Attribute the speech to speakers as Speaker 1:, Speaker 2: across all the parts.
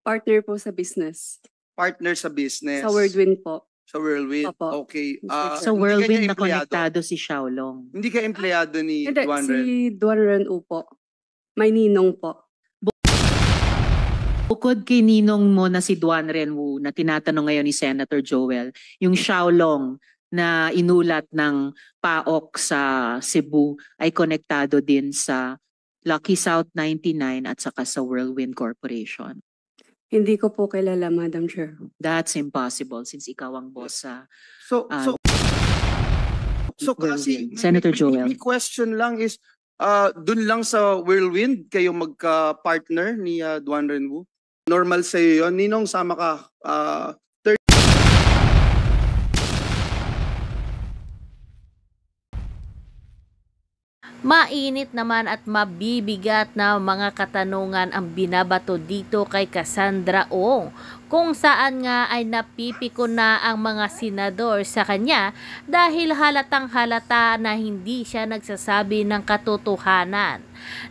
Speaker 1: Partner po sa business.
Speaker 2: Partner sa business.
Speaker 1: Sa Whirlwind po.
Speaker 2: Sa Whirlwind.
Speaker 1: Opo.
Speaker 2: Okay.
Speaker 1: Mr.
Speaker 3: Sa
Speaker 2: Hindi ka
Speaker 3: Whirlwind
Speaker 2: niya
Speaker 3: na
Speaker 2: empleyado?
Speaker 3: konektado si Xiaolong.
Speaker 2: Hindi ka empleyado ni
Speaker 1: Hindi,
Speaker 2: Duan
Speaker 1: si
Speaker 2: Ren?
Speaker 1: Duan Ren U po. May ninong po.
Speaker 3: Bukod kay ninong mo na si Duan Renwu na tinatanong ngayon ni Senator Joel, yung Xiaolong na inulat ng PAOK sa Cebu ay konektado din sa Lucky South 99 at saka sa Whirlwind Corporation.
Speaker 1: Hindi ko po kilala, Madam Chair.
Speaker 3: That's impossible since ikaw ang boss sa
Speaker 2: So kasi
Speaker 3: Senator Joel.
Speaker 2: may question lang is dun lang sa Whirlwind kayo magka-partner ni Duan Renwu? Normal sa iyo yun? Ninong sama ka
Speaker 4: Mainit naman at mabibigat na mga katanungan ang binabato dito kay Cassandra Ong, kung saan nga ay napipiko na ang mga senador sa kanya dahil halatang halata na hindi siya nagsasabi ng katotohanan.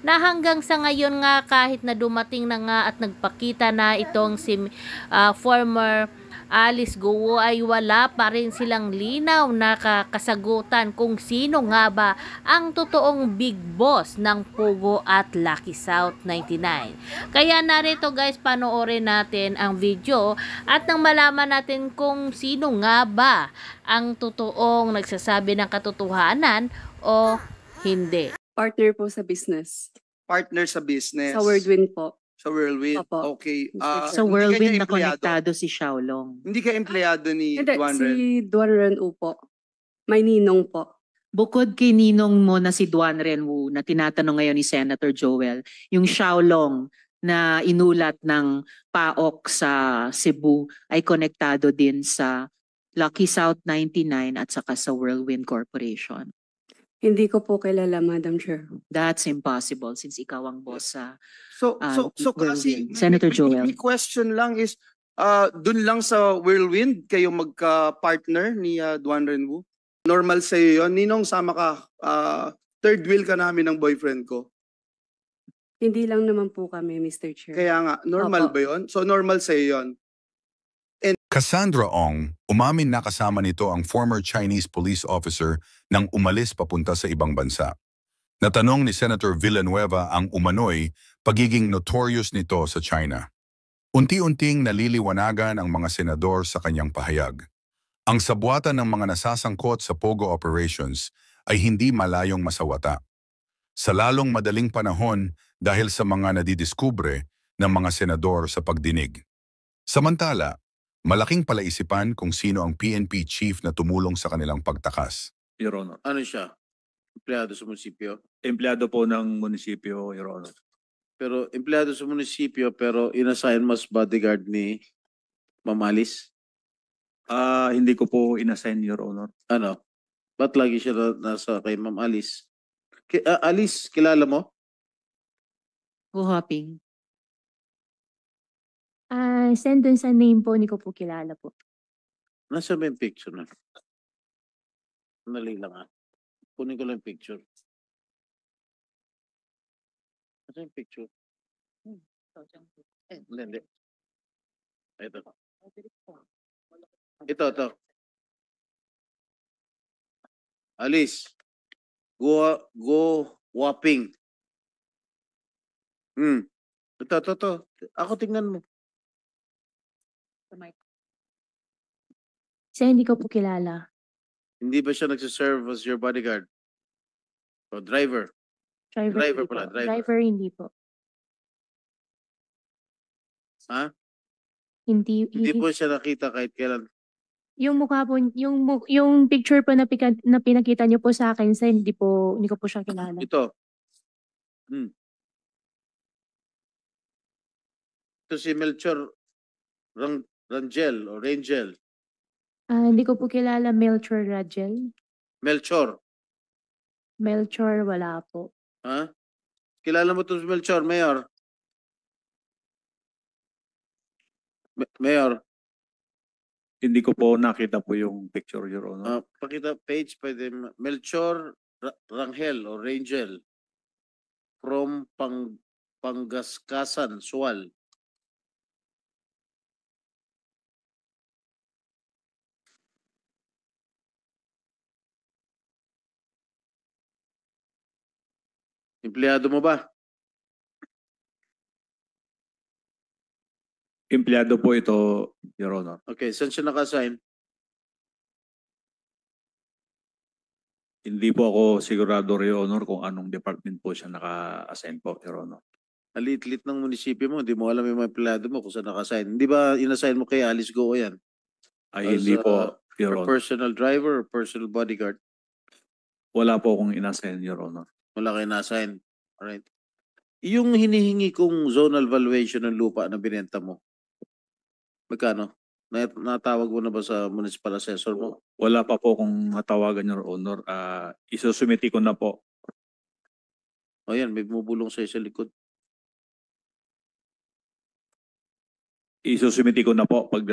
Speaker 4: Na hanggang sa ngayon nga kahit na dumating na nga at nagpakita na itong si former Alice Guo ay wala pa rin silang linaw na kasagutan kung sino nga ba ang totoong big boss ng Pogo at Lucky South 99. Kaya narito guys, panoorin natin ang video at nang malaman natin kung sino nga ba ang totoong nagsasabi ng katotohanan o hindi.
Speaker 1: Partner po sa business.
Speaker 2: partner sa business.
Speaker 1: Sa Whirlwind po.
Speaker 2: Sa Whirlwind.
Speaker 1: Opo.
Speaker 2: Okay.
Speaker 1: Mr.
Speaker 3: Sa
Speaker 2: hindi ka
Speaker 3: Whirlwind
Speaker 2: niya
Speaker 3: na
Speaker 2: empleyado?
Speaker 3: konektado si Xiaolong.
Speaker 2: Hindi ka empleyado ni
Speaker 1: Hindi,
Speaker 2: Duan
Speaker 1: si
Speaker 2: Ren?
Speaker 1: Duan Ren U po. May ninong po.
Speaker 3: Bukod kay ninong mo na si Duan Renwu na tinatanong ngayon ni Senator Joel, yung Xiaolong na inulat ng PAOK sa Cebu ay konektado din sa Lucky South 99 at saka sa Whirlwind Corporation.
Speaker 1: Hindi ko po kilala, Madam Chair.
Speaker 3: That's impossible since ikaw ang boss sa
Speaker 2: So kasi
Speaker 3: Whirlwind. Senator Joel.
Speaker 2: may question lang is dun lang sa Whirlwind kayo magka-partner ni Duan Renwu? Normal sa iyo yun? Ninong sama ka, third wheel ka namin ng boyfriend ko.
Speaker 1: Hindi lang naman po kami, Mr. Chair.
Speaker 2: Kaya nga, normal
Speaker 1: Opo.
Speaker 2: ba yun? So normal sa iyo yun?
Speaker 5: Cassandra Ong, umamin na kasama nito ang former Chinese police officer nang umalis papunta sa ibang bansa. Natanong ni Senator Villanueva ang umano'y pagiging notorious nito sa China. Unti-unting naliliwanagan ang mga senador sa kanyang pahayag. Ang sabwatan ng mga nasasangkot sa Pogo operations ay hindi malayong masawata. Sa lalong madaling panahon dahil sa mga nadidiskubre ng mga senador sa pagdinig. Samantala, malaking palaisipan kung sino ang PNP chief na tumulong sa kanilang pagtakas.
Speaker 6: Your Honor.
Speaker 7: Ano siya? Empleyado sa munisipyo?
Speaker 6: Empleyado po ng munisipyo, Your Honor.
Speaker 7: Pero empleyado sa munisipyo pero inassign mas bodyguard ni Mamalis?
Speaker 6: Hindi ko po inassign, Your Honor.
Speaker 7: Ano? Ba't lagi siya nasa kay Ma'am Alice? Alice, kilala mo?
Speaker 3: Hopping.
Speaker 8: Send dun sa name po, hindi ko po kilala po.
Speaker 7: Nasa ba yung picture na? Sandali lang Kunin ko lang yung picture. Nasa yung picture? Hindi. Ito. Ito. Alice. Go whopping. Ito. Ako tingnan mo.
Speaker 8: Kasi hindi ko po kilala.
Speaker 7: Hindi ba siya nagsiserve as your bodyguard? O driver? Driver
Speaker 8: Hindi
Speaker 7: pala,
Speaker 8: po.
Speaker 7: driver.
Speaker 8: Driver hindi po.
Speaker 7: Ha?
Speaker 8: Hindi
Speaker 7: Hindi po siya nakita kahit kailan.
Speaker 8: yung mukha po, yung picture po na pinakita niyo po sa akin, sa hindi ko po siya kilala.
Speaker 7: Ito. Ito si Melchor Rangel o Rangel.
Speaker 8: Hindi ko po kilala Melchor Rangel.
Speaker 7: Melchor.
Speaker 8: Melchor, wala po.
Speaker 7: Ha? Kilala mo ito si Melchor, Mayor? Mayor?
Speaker 6: Hindi ko po nakita po yung picture, Your Honor.
Speaker 7: Pakita page, pwede. Melchor Rangel o Rangel. From Pangaskasan, Sual. Empleyado mo ba?
Speaker 6: Empleyado po ito, Your Honor.
Speaker 7: Okay, saan siya naka-assign?
Speaker 6: Hindi po ako sigurado, Your Honor, kung anong department po siya naka-assign po, Your Honor.
Speaker 7: Alit-lit ng munisipyo mo, hindi mo alam yung mga empleyado mo kung saan naka-assign. Hindi ba in-assign mo kay Alice Go yan?
Speaker 6: Ay,
Speaker 7: As,
Speaker 6: hindi po, Your
Speaker 7: Or
Speaker 6: Honor.
Speaker 7: personal driver or personal bodyguard?
Speaker 6: Wala po akong inassign, Your Honor.
Speaker 7: Wala kayo na-assign. Alright. Yung hinihingi kong zonal valuation ng lupa na binenta mo, magkano? Natawag mo na ba sa municipal assessor mo?
Speaker 6: Wala pa po kung matawagan, Your Honor. Isusumiti ko na po.
Speaker 7: O yan, may bumubulong sa'yo sa likod.
Speaker 6: Isusumiti ko na po pag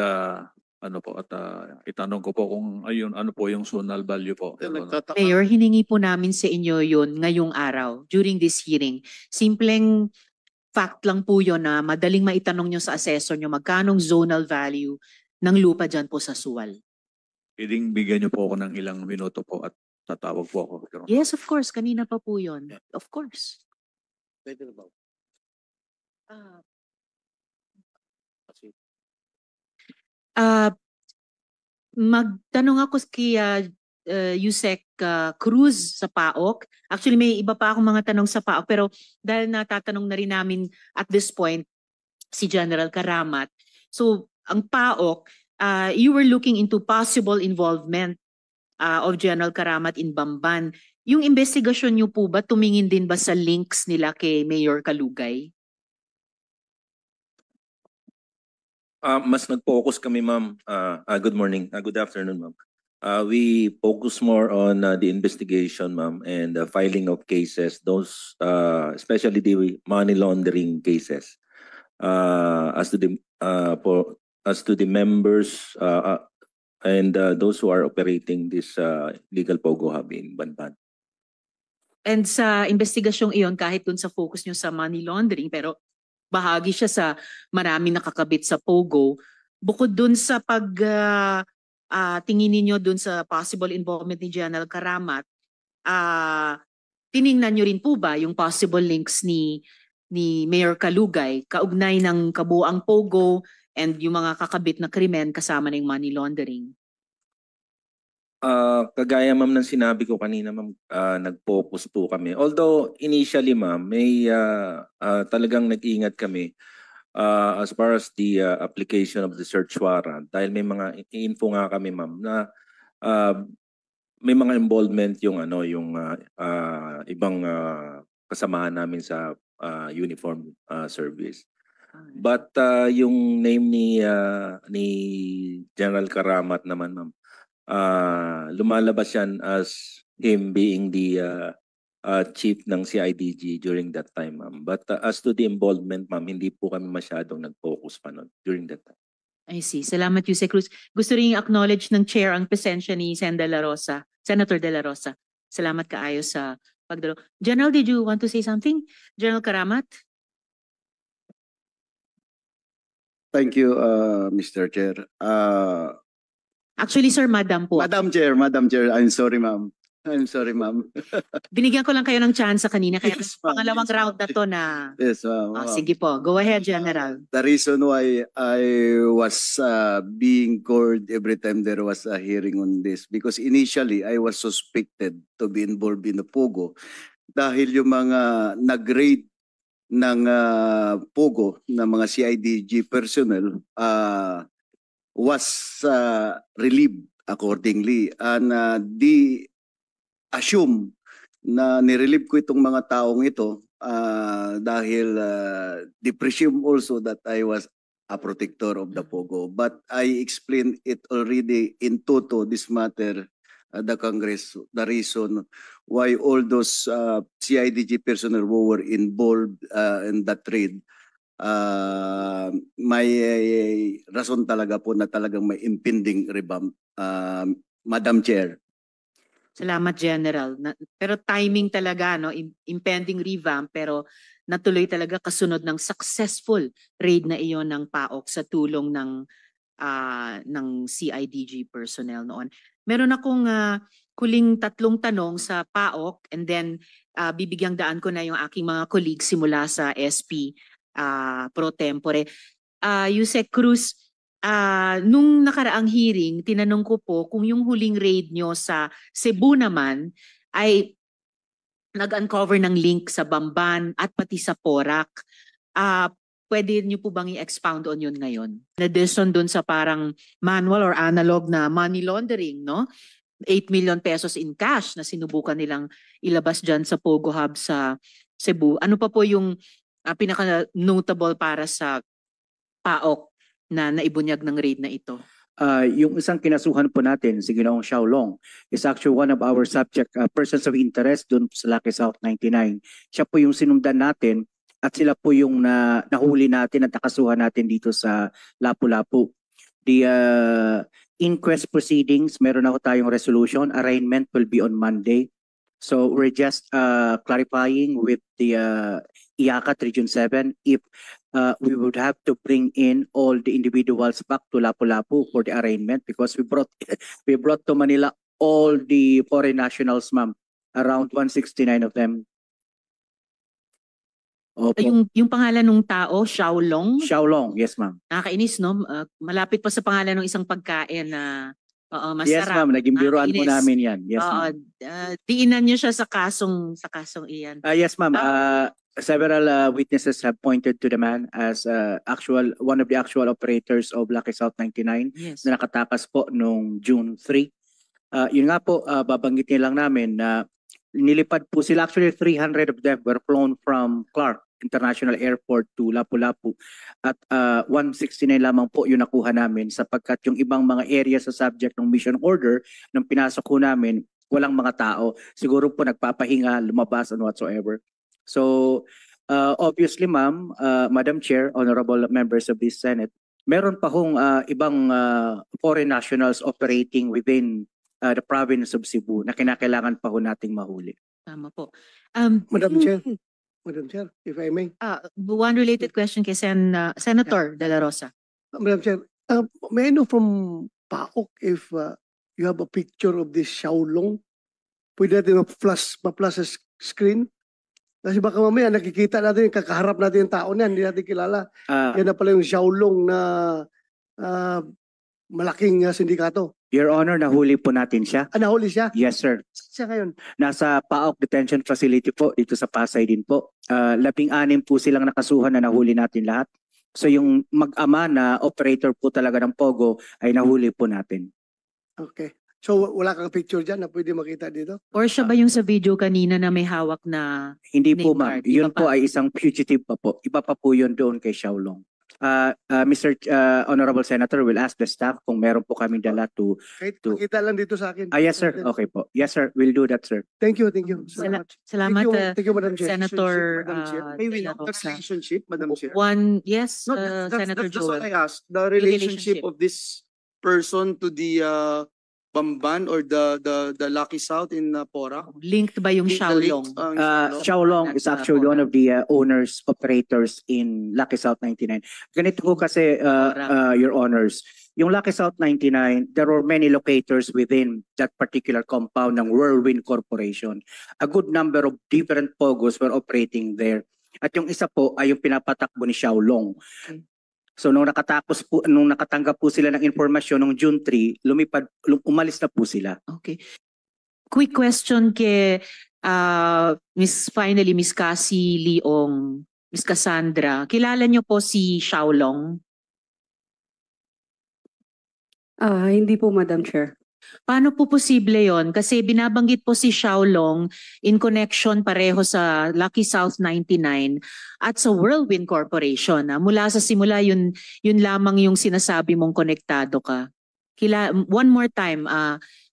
Speaker 6: itanong ko po kung ayun ano po yung zonal value po. Your Honor.
Speaker 7: Nagtataka.
Speaker 3: Mayor, hiningi po namin sa inyo yun ngayong araw during this hearing. Simpleng fact lang po yun na madaling maitanong nyo sa assessor nyo magkanong zonal value ng lupa dyan po sa Suwal.
Speaker 6: Pwedeng bigyan niyo po ako ng ilang minuto po at tatawag po ako, Your Honor.
Speaker 3: Yes, of course. Kanina pa po yun. Of course.
Speaker 7: Pwede na ba?
Speaker 3: Magtanong ako kay Yusek Cruz sa PAOK. Actually, may iba pa akong mga tanong sa PAOK pero dahil natatanong na rin namin at this point si General Karamat. So, ang PAOK, you were looking into possible involvement of General Karamat in Bamban. Yung investigasyon niyo po ba, tumingin din ba sa links nila kay Mayor Kalugay?
Speaker 9: Mas nag-focus kami, ma'am. Good morning. Good afternoon, ma'am. We focus more on the investigation, ma'am, and the filing of cases, those especially the money laundering cases. As to the members and those who are operating this legal Pogo Hub in Banban.
Speaker 3: And sa investigasyong iyon, kahit dun sa focus nyo sa money laundering, pero bahagi siya sa maraming nakakabit sa Pogo, bukod dun sa tingin ninyo dun sa possible involvement ni General Karamat, tiningnan nyo rin po ba yung possible links ni Mayor Kalugay kaugnay ng kabuang Pogo and yung mga kakabit na krimen kasama ng money laundering?
Speaker 9: Kagaya, ma'am, ng sinabi ko kanina, ma'am, nag-focus po kami. Although initially, ma'am, may talagang nag-ingat kami as far as the application of the search warrant dahil may mga info nga kami, ma'am, na may mga involvement yung ibang kasamahan namin sa uniform service. But yung name ni General Karamat naman, ma'am, lumalabas yan as him being the chief ng CIDG during that time, ma'am. But as to the involvement, ma'am, hindi po kami masyadong nag-focus pa nun during that time.
Speaker 3: I see. Salamat, Yusek Cruz. Gusto rin acknowledge ng chair ang presensya ni Senator De La Rosa. Salamat kaayo sa pagdalo. General, did you want to say something? General Karamat?
Speaker 2: Thank you, Mr. Chair.
Speaker 3: Actually, sir, Madam po.
Speaker 2: Madam Chair, I'm sorry, ma'am.
Speaker 3: Binigyan ko lang kayo ng chance kanina, kaya
Speaker 2: Yes, ma'am.
Speaker 3: pangalawang
Speaker 2: Yes,
Speaker 3: round
Speaker 2: ma'am.
Speaker 3: na to na...
Speaker 2: Yes, ma'am.
Speaker 3: Sige po, go ahead, General.
Speaker 2: The reason why I was being called every time there was a hearing on this, because initially I was suspected to be involved in the Pogo dahil yung mga nag-raid ng Pogo na mga CIDG personnel was relieved accordingly, and di assume na nirelieve ko itong mga taong ito dahil they presume also that I was a protector of the Pogo. But I explained it already in toto this matter, the Congress, the reason why all those CIDG personnel who were involved in that trade, may rason talaga po na talagang may impending revamp, Madam Chair.
Speaker 3: Salamat, General. Pero timing talaga, no? Impending revamp, pero natuloy talaga kasunod ng successful raid na iyon ng PAOK sa tulong ng CIDG personnel noon. Meron akong huling 3 tanong sa PAOK and then bibigyang daan ko na yung aking mga colleagues simula sa SP pro tempore. Yusek Cruz, nung nakaraang hearing, tinanong ko po kung yung huling raid nyo sa Cebu naman ay nag-uncover ng link sa Bamban at pati sa Porac. Pwede niyo po bang i-expound on yun ngayon? In addition dun sa parang manual or analog na money laundering, no? 8 million pesos in cash na sinubukan nilang ilabas dyan sa Pogo Hub sa Cebu. Ano pa po yung pinaka-notable para sa PAOK na naibunyag ng raid na ito?
Speaker 10: Yung isang kinasuhan po natin, si Ginoong Xiaolong, is actually one of our subject persons of interest doon sa Lucky South 99. Siya po yung sinundan natin at sila po yung nahuli natin at nakasuhan natin dito sa Lapu-Lapu. The inquest proceedings, meron ako tayong resolution. Arraignment will be on Monday. So we're just clarifying with the IACAT Region 7 if we would have to bring in all the individuals back to Lapu-Lapu for the arraignment because we brought to Manila all the foreign nationals, ma'am, around 169 of them. Opo.
Speaker 3: Yung pangalan ng tao, Xiaolong?
Speaker 10: Xiaolong, yes ma'am.
Speaker 3: Nakakainis, no? Malapit pa sa pangalan ng isang pagkain na masarap.
Speaker 10: Yes ma'am, naging biruan po
Speaker 3: Nakakainis.
Speaker 10: namin yan. Yes ma'am.
Speaker 3: Diinan niyo siya sa kasong iyan.
Speaker 10: Yes ma'am, several witnesses have pointed to the man as one of the actual operators of Lucky South 99
Speaker 3: Yes.
Speaker 10: na nakatakas po noong June 3. Yun nga po, babanggitin lang namin na nilipad po sila. Actually, 300 of them were flown from Clark International Airport to Lapu-Lapu. At 169 lamang po yung nakuha namin sapagkat yung ibang mga area sa subject ng mission order nang pinasok ko namin, walang mga tao. Siguro po nagpapahinga, lumabas and whatsoever. So, obviously ma'am, Madam Chair, honorable members of this Senate, meron pa hong ibang foreign nationals operating within the province of Cebu na kinakailangan pa ho nating mahuli.
Speaker 3: Tama po.
Speaker 11: Madam Chair, if I may.
Speaker 3: One related question kay Senator De La Rosa.
Speaker 11: Madam Chair, may I know from PAOK if you have a picture of this Xiaolong? Pwede natin ma-flash sa screen? Kasi baka mamaya nakikita natin, kakaharap natin yung tao niyan, hindi natin kilala. Yan na pala yung Xiaolong na malaking sindikato.
Speaker 10: Your Honor, nahuli po natin siya.
Speaker 11: Nahuli siya?
Speaker 10: Yes, sir.
Speaker 11: Siya ngayon?
Speaker 10: Nasa PAOK Detention Facility po, dito sa Pasay din po. 16 po silang nakasuhan na nahuli natin lahat. So yung mag-ama na operator po talaga ng Pogo ay nahuli po natin.
Speaker 11: Okay. So wala kang picture dyan na pwede makita dito?
Speaker 3: Or siya ba yung sa video kanina na may hawak na
Speaker 10: Hindi po
Speaker 3: name
Speaker 10: ma'am.
Speaker 3: card?
Speaker 10: Yun
Speaker 3: Iba
Speaker 10: po
Speaker 3: pa?
Speaker 10: ay isang fugitive pa po. Iba pa po yun doon kay Xiaolong. Mr. Honorable Senator, will ask the staff kung meron po kami dala to...
Speaker 11: Kahit makita lang dito sa akin.
Speaker 10: Yes sir, okay po. Yes sir, we'll do that sir.
Speaker 11: Thank you, thank you. so much.
Speaker 3: Salamat,
Speaker 11: Thank you, Madam Chair.
Speaker 3: Senator
Speaker 12: Madam Chair. May we
Speaker 3: De La
Speaker 12: know the
Speaker 3: Rosa.
Speaker 12: relationship, Madam Chair?
Speaker 3: Yes, Senator
Speaker 12: That's what
Speaker 3: Joel.
Speaker 12: I asked. The
Speaker 3: relationship.
Speaker 12: relationship of this person to the Bamban or the Lucky South in Porac?
Speaker 3: Linked ba yung Xiaolong?
Speaker 10: Xiaolong is actually one of the owners, operators in Lucky South 99. Ganito po kasi, Your Honors, yung Lucky South 99, there were many locators within that particular compound ng Whirlwind Corporation. A good number of different Pogos were operating there. At yung isa po ay yung pinapatakbo ni Xiaolong.
Speaker 3: Okay.
Speaker 10: So nung nakatanggap po sila ng informasyon noong June 3, umalis na po sila.
Speaker 3: Okay. Quick question kay Miss Cassie Leong, Miss Cassandra. Kilala niyo po si Xiaolong?
Speaker 1: Hindi po, Madam Chair.
Speaker 3: Paano po posible yon? Kasi binabanggit po si Xiaolong in connection pareho sa Lucky South 99 at sa Whirlwind Corporation. Mula sa simula, yun lamang yung sinasabi mong konektado ka. One more time,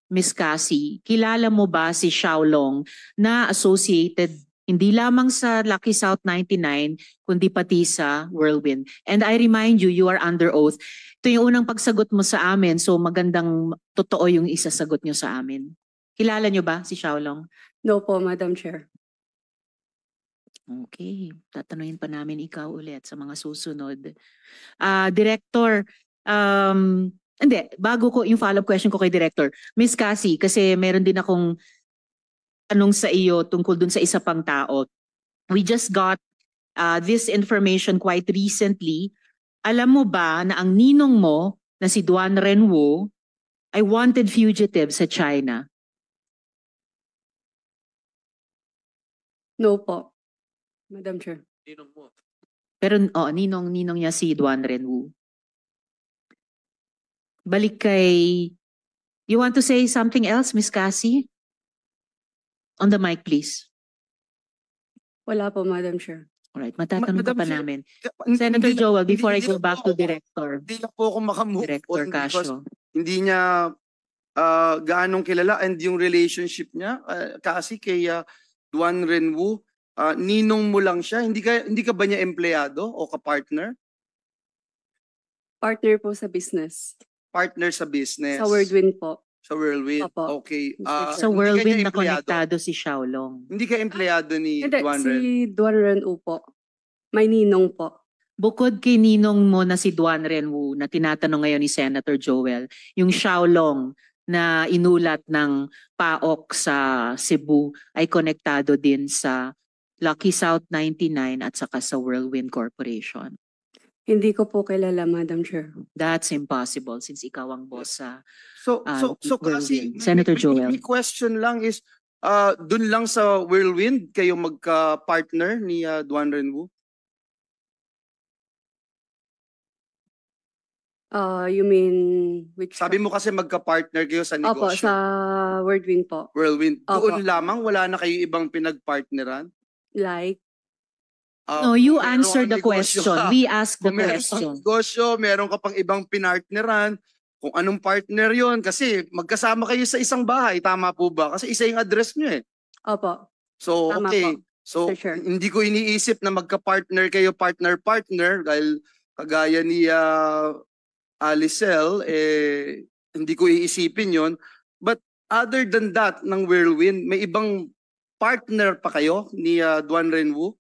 Speaker 3: Miss Cassie, kilala mo ba si Xiaolong na associated hindi lamang sa Lucky South 99, kundi pati sa Whirlwind? And I remind you, you are under oath. Ito yung unang pagsagot mo sa amin, so magandang totoo yung isasagot nyo sa amin. Kilala nyo ba si Xiaolong?
Speaker 1: No po, Madam Chair.
Speaker 3: Okay, tatanungin pa namin ikaw ulit sa mga susunod. Director, Hindi, bago ko yung follow-up question ko kay Director. Miss Cassie, kasi meron din akong tanong sa iyo tungkol dun sa isa pang tao. We just got this information quite recently. Alam mo ba na ang ninong mo na si Duan Renwu ay wanted fugitive sa China?
Speaker 1: No po, Madam Chair.
Speaker 7: Ninong mo.
Speaker 3: Pero ninong niya si Duan Renwu. Balik kay... You want to say something else, Miss Cassie? On the mic, please.
Speaker 1: Wala po, Madam Chair.
Speaker 3: Alright, matatanong ka
Speaker 12: Madam
Speaker 3: pa
Speaker 12: Chair,
Speaker 3: namin.
Speaker 12: Hindi-
Speaker 3: Senator
Speaker 12: hindi-
Speaker 3: Joel, before I
Speaker 12: hindi
Speaker 3: go
Speaker 12: na
Speaker 3: back
Speaker 12: po
Speaker 3: to
Speaker 12: ako-
Speaker 3: Director.
Speaker 12: Hindi na po ako makamove
Speaker 3: Director
Speaker 12: on because
Speaker 3: Casio.
Speaker 12: hindi niya gaanong kilala and yung relationship niya kasi kay Duan Renwu, ninong mo lang siya, hindi ka ba niya empleyado o ka-partner?
Speaker 1: Partner po sa business.
Speaker 12: Partner sa business.
Speaker 1: Sa Whirlwind po.
Speaker 12: Sa Whirlwind.
Speaker 1: Opo.
Speaker 12: Okay.
Speaker 1: Mr.
Speaker 12: Ah,
Speaker 1: Chair.
Speaker 3: Sa
Speaker 12: hindi ka
Speaker 3: Whirlwind
Speaker 12: niya
Speaker 3: na
Speaker 12: empleyado?
Speaker 3: konektado si Xiaolong.
Speaker 12: Hindi ka empleyado ni
Speaker 1: Hindi,
Speaker 12: Duan
Speaker 1: si
Speaker 12: Ren.
Speaker 1: Duan Renwu po. May ninong po.
Speaker 3: Bukod kay ninong mo na si Duan Renwu na tinatanong ngayon ni Senator Joel, yung Xiaolong na inulat ng PAOK sa Cebu ay konektado din sa Lucky South 99 at saka sa Whirlwind Corporation.
Speaker 1: Hindi ko po kilala, Madam Chair.
Speaker 3: That's impossible since ikaw ang boss sa
Speaker 12: So
Speaker 3: Whirlwind.
Speaker 12: kasi
Speaker 3: Senator Joel.
Speaker 12: may question lang is dun lang sa Whirlwind kayo magka-partner ni Duan Renwu?
Speaker 1: You mean which?
Speaker 12: Sabi mo kasi magka-partner kayo sa
Speaker 1: Opo,
Speaker 12: negosyo.
Speaker 1: sa Whirlwind po.
Speaker 12: Whirlwind.
Speaker 1: Opo.
Speaker 12: Doon lamang wala na kayo ibang pinag-partneran?
Speaker 1: Like,
Speaker 3: No, you
Speaker 12: Meron
Speaker 3: answer
Speaker 12: kang
Speaker 3: the
Speaker 12: negosyo
Speaker 3: question.
Speaker 12: ka.
Speaker 3: We ask the
Speaker 12: Kung meron kang
Speaker 3: question.
Speaker 12: negosyo, meron ka pang ibang pinartneran, kung anong partner yon kasi magkasama kayo sa isang bahay, tama po ba? Kasi isa yung address nyo eh.
Speaker 1: opo.
Speaker 12: So,
Speaker 1: Tama
Speaker 12: okay.
Speaker 1: po.
Speaker 12: So,
Speaker 1: For sure.
Speaker 12: hindi ko iniisip na magka-partner kayo, partner-partner, dahil kagaya ni Alicel, hindi ko iisipin yon. But other than that, ng Whirlwind, may ibang partner pa kayo ni Duan Renwu?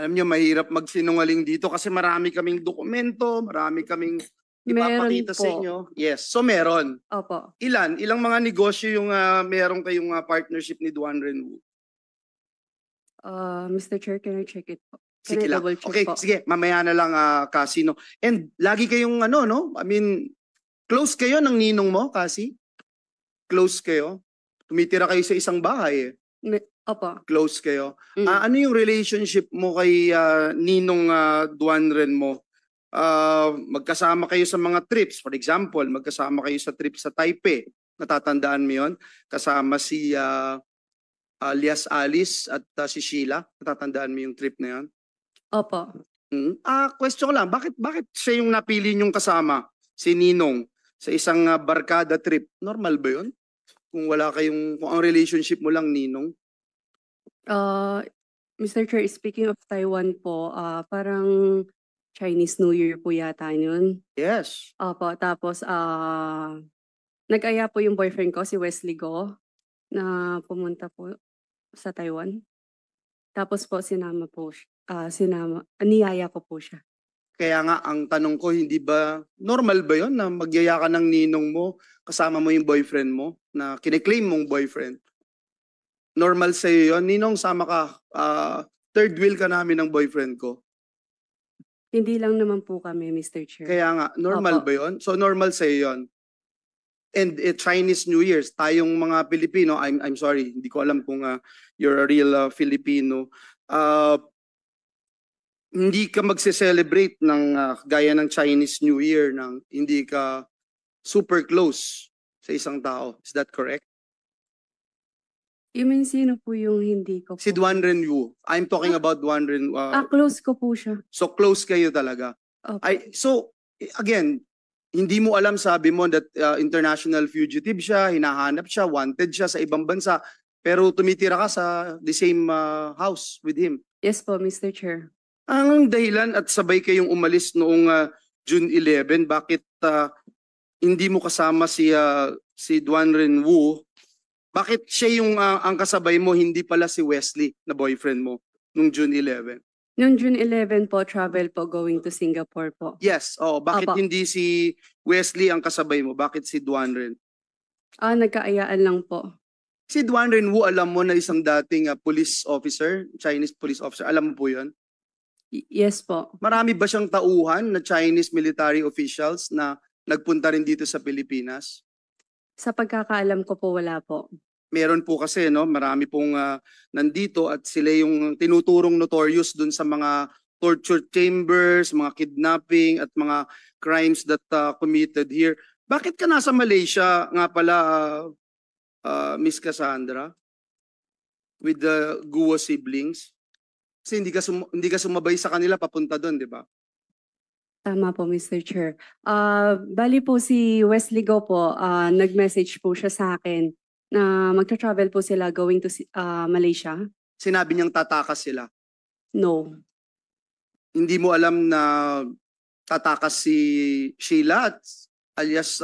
Speaker 12: Alam niyo, mahirap magsinungaling dito kasi marami kaming dokumento, marami kaming ipapakita sa
Speaker 1: po.
Speaker 12: inyo. Yes, so meron.
Speaker 1: Opo.
Speaker 12: Ilang mga negosyo yung meron kayong partnership ni Duan Renwu?
Speaker 1: Mr. Chair, can I check it po? Can
Speaker 12: Sige
Speaker 1: I
Speaker 12: lang.
Speaker 1: double check
Speaker 12: Okay,
Speaker 1: po?
Speaker 12: sige, mamaya na lang Cassie, no. And lagi kayong no? I mean, close kayo ng ninong mo, Cassie? Close kayo? Tumitira kayo sa isang bahay eh.
Speaker 1: Opo.
Speaker 12: Close kayo.
Speaker 1: Mm.
Speaker 12: Ano yung relationship mo kay ninong Duan Ren mo? Magkasama kayo sa mga trips. For example, magkasama kayo sa trip sa Taipei. Natatandaan mo yun? Kasama si alias Alice at si Sheila. Natatandaan mo yung trip na yun?
Speaker 1: Opo.
Speaker 12: Question ko lang, bakit siya yung napili niyong kasama? Si Ninong sa isang barkada trip. Normal ba yun? Kung ang relationship mo lang Ninong?
Speaker 1: Mr. Chair, speaking of Taiwan po, parang Chinese New Year po yata yun.
Speaker 12: Yes.
Speaker 1: Opo, tapos nag-aya po yung boyfriend ko, si Wesley Go, na pumunta po sa Taiwan. Tapos po niyaya ko po siya.
Speaker 12: Kaya nga, ang tanong ko, hindi ba, normal ba yun na magyaya ka ng ninong mo, kasama mo yung boyfriend mo, na kine-claim mong boyfriend? Normal sa'yo yun? Ninong, sama ka, third wheel ka namin ng boyfriend ko.
Speaker 1: Hindi lang naman po kami, Mr. Chair.
Speaker 12: Kaya nga, normal
Speaker 1: Opo.
Speaker 12: ba yun? So normal sa'yo yun? And Chinese New Year's, tayong mga Pilipino, I'm sorry, hindi ko alam kung you're a real Filipino, hindi ka magse-celebrate ng gaya ng Chinese New Year nang hindi ka super close sa isang tao. Is that correct?
Speaker 1: You mean sino po yung hindi ko po?
Speaker 12: Si Duan Renwu. I'm talking about Duan Renwu.
Speaker 1: Close ko po siya.
Speaker 12: So close kayo talaga.
Speaker 1: Opo.
Speaker 12: So again, hindi mo alam, sabi mo that international fugitive siya, hinahanap siya, wanted siya sa ibang bansa, pero tumitira ka sa the same house with him.
Speaker 1: Yes po, Mr. Chair.
Speaker 12: Ang dahilan at sabay kayong umalis noong June 11, bakit hindi mo kasama si Duan Renwu Bakit siya yung ang kasabay mo, hindi pala si Wesley na boyfriend mo nung June 11?
Speaker 1: Noong June 11 po, travel po going to Singapore po.
Speaker 12: Yes, bakit
Speaker 1: Opo.
Speaker 12: hindi si Wesley ang kasabay mo? Bakit si Duan Ren?
Speaker 1: Nagkaayaan lang po.
Speaker 12: Si Duan Ren Wu, alam mo na isang dating police officer, Chinese police officer. Alam mo po yun?
Speaker 1: Yes po.
Speaker 12: Marami ba siyang tauhan na Chinese military officials na nagpunta rin dito sa Pilipinas?
Speaker 1: Sa pagkakaalam ko po, wala po.
Speaker 12: Meron po kasi, no, marami pong nandito at sila yung tinuturong notorious dun sa mga torture chambers, mga kidnapping at mga crimes that committed here. Bakit ka nasa Malaysia nga pala, Miss Cassandra, with the Guo siblings? Kasi hindi ka sumabay sa kanila papunta doon, di ba?
Speaker 1: Tama po, Mr. Chair. Bali po si Wesley Go po, nag-message po siya sa akin na magta-travel po sila going to Malaysia.
Speaker 12: Sinabi niyang tatakas sila.
Speaker 1: No.
Speaker 12: Hindi mo alam na tatakas si Sheila at alias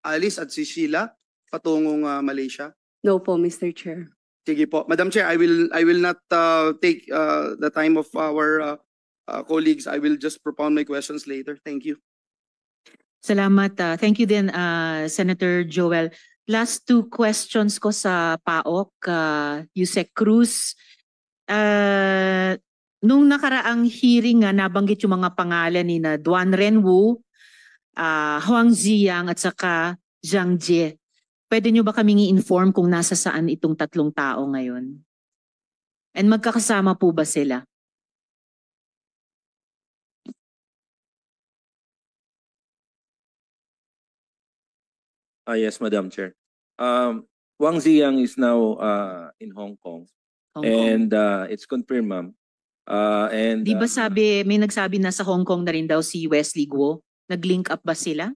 Speaker 12: Alice at si Sheila patungong Malaysia?
Speaker 1: No po, Mr. Chair.
Speaker 12: Sige po. Madam Chair, I will not take the time of our colleagues. I will just propound my questions later. Thank you.
Speaker 3: Salamat. Thank you din, Senator Joel. Last two questions ko sa PAOK, Yusek Cruz. Nung nakaraang hearing nga, nabanggit yung mga pangalan ni na Duan Ren Wu, Huang Ziyang at saka Zhang Jie. Pwede nyo ba kaming i-inform kung nasa saan itong tatlong tao ngayon? And magkakasama po ba sila?
Speaker 9: Yes, Madam Chair. Wang Ziyang is now in Hong Kong.
Speaker 3: Hong Kong.
Speaker 9: And it's confirmed, ma'am. And
Speaker 3: Di ba may nagsabi na sa Hong Kong na rin daw si Wesley Guo? Nag-link up ba sila?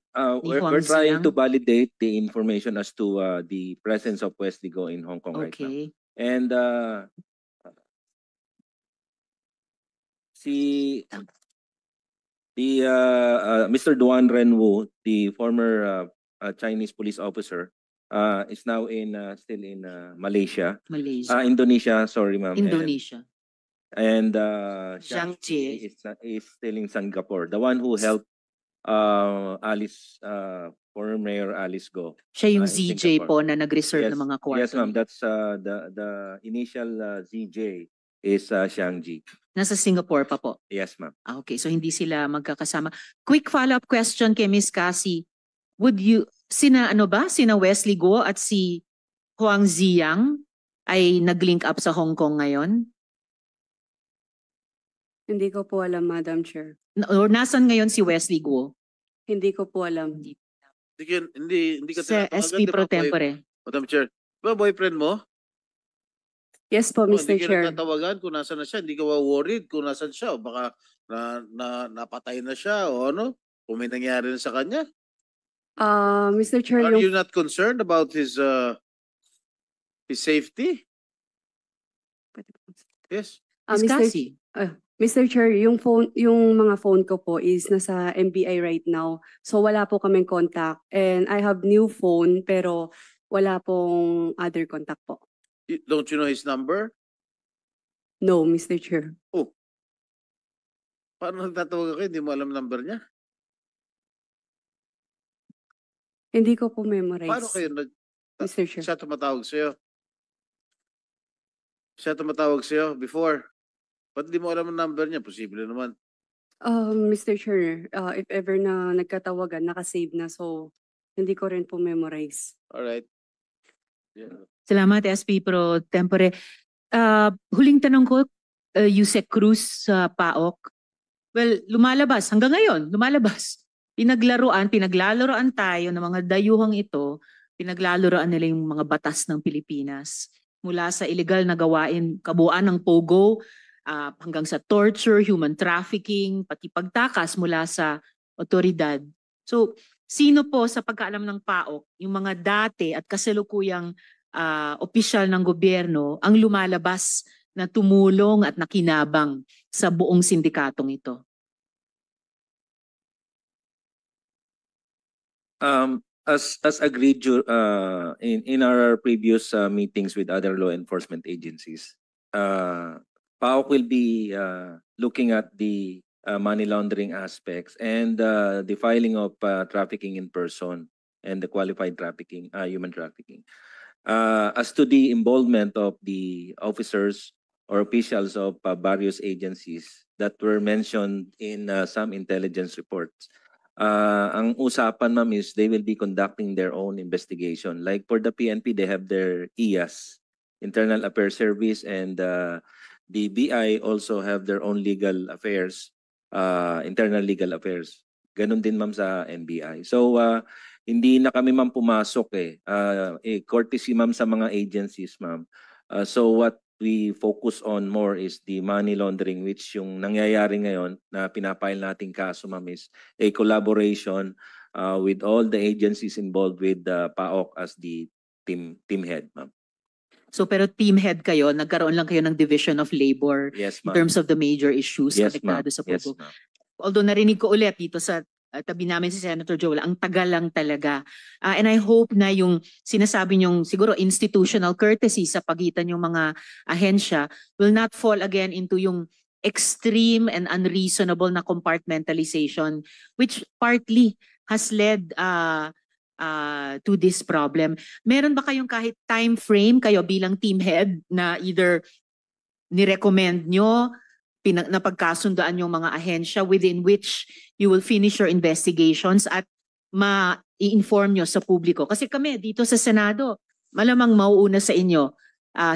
Speaker 3: ni Huang
Speaker 9: we're trying
Speaker 3: Ziyang?
Speaker 9: to validate the information as to the presence of Wesley Go in Hong Kong right now.
Speaker 3: Okay.
Speaker 9: And Mr. Duan Ren Wu, the former Chinese police officer, is now still in Malaysia.
Speaker 3: Malaysia.
Speaker 9: Indonesia, sorry ma'am.
Speaker 3: Indonesia.
Speaker 9: And
Speaker 3: Zhang Jie.
Speaker 9: is still in Singapore. The one who helped Alice, former Mayor Alice Go.
Speaker 3: Siya yung
Speaker 9: in
Speaker 3: ZJ
Speaker 9: Singapore.
Speaker 3: po na nag-reserve ng mga kwarto.
Speaker 9: Yes, ma'am. That's the initial ZJ is Xiangji.
Speaker 3: Nasa Singapore pa po.
Speaker 9: Yes, ma'am.
Speaker 3: Okay, so hindi sila magkakasama. Quick follow-up question kay Miss Cassie. Sina Wesley Go at si Huang Ziyang ay nag-link up sa Hong Kong ngayon?
Speaker 1: Hindi ko po alam, Madam Chair.
Speaker 3: Or nasan ngayon si Wesley Go?
Speaker 1: Hindi ko po alam.
Speaker 7: Hindi ka
Speaker 3: Sa
Speaker 7: tinatawagan,
Speaker 3: SP
Speaker 7: di ba,
Speaker 3: Pro Tempore.
Speaker 7: Madam Chair. Di ba boyfriend mo?
Speaker 1: Yes po, Mr.
Speaker 7: Hindi ka
Speaker 1: Chair.
Speaker 7: nagtatawagan kung nasan na siya. Hindi ka worried kung nasan siya. O baka napatay na siya o ano. Kung may nangyari na sa kanya.
Speaker 1: Mr. Chair,
Speaker 7: Are
Speaker 1: yung
Speaker 7: you not concerned about his safety? Yes.
Speaker 3: Miss
Speaker 1: Mr.
Speaker 3: Cassie.
Speaker 1: Mr. Chair, yung mga phone ko po is nasa MBI right now. So wala po kaming contact. And I have new phone pero wala pong other contact po.
Speaker 7: Don't you know his number?
Speaker 1: No, Mr. Chair.
Speaker 7: Paano nagtatawag ako? Hindi mo alam number niya?
Speaker 1: Hindi ko po memorize.
Speaker 7: Paano kayo
Speaker 1: Mr. Chair.
Speaker 7: siya tumatawag sa'yo? Siya tumatawag sa'yo before? Ba't di mo alam ang number niya? Posible naman.
Speaker 1: Mr. Chair, if ever na nagkatawagan, nakasave na. So, hindi ko rin po memorize.
Speaker 7: Alright. Yeah.
Speaker 3: Salamat, SP Pro Tempore. Huling tanong ko, Yusek Cruz sa PAOK. Well, lumalabas. Hanggang ngayon, lumalabas. Pinaglalaroan tayo ng mga dayuhang ito. Pinaglalaroan nila yung mga batas ng Pilipinas. Mula sa illegal na gawain, kabuuan ng POGO, hanggang sa torture, human trafficking, pati pagtakas mula sa otoridad. So, sino po sa pagkaalam ng PAOK, yung mga dati at kasalukuyang opisyal ng gobyerno ang lumalabas na tumulong at nakinabang sa buong sindikatong ito?
Speaker 9: as agreed in our previous meetings with other law enforcement agencies, PAOK will be looking at the money laundering aspects and the filing of trafficking in person and the qualified trafficking, human trafficking. As to the involvement of the officers or officials of various agencies that were mentioned in some intelligence reports, ang usapan, ma'am, is they will be conducting their own investigation. Like for the PNP, they have their IAS, Internal Affairs Service, and the BI also have their own legal affairs, internal legal affairs. Ganon din, ma'am, sa NBI. So, hindi na kami, ma'am, pumasok courtesy, ma'am, sa mga agencies, ma'am. So what we focus on more is the money laundering, which yung nangyayari ngayon na pinapile nating kaso, ma'am, is a collaboration with all the agencies involved with PAOK as the team head, ma'am.
Speaker 3: So pero team head kayo, nagkaroon lang kayo ng division of labor
Speaker 9: Yes,
Speaker 3: in
Speaker 9: ma'am.
Speaker 3: terms of the major issues
Speaker 9: Yes, ma'am.
Speaker 3: konektado sa
Speaker 9: Yes,
Speaker 3: Pogo.
Speaker 9: ma'am.
Speaker 3: Although narinig ko ulit dito sa tabi namin si Senator Joel, ang tagal lang talaga. And I hope na yung sinasabi niyong siguro institutional courtesy sa pagitan yung mga ahensya will not fall again into yung extreme and unreasonable na compartmentalization which partly has led to this problem. Meron ba kayong kahit time frame kayo bilang team head na either ni-recommend nyo, napagkasundaan yung mga ahensya within which you will finish your investigations at ma-i-inform nyo sa publiko? Kasi kami dito sa Senado, malamang mauuna sa inyo.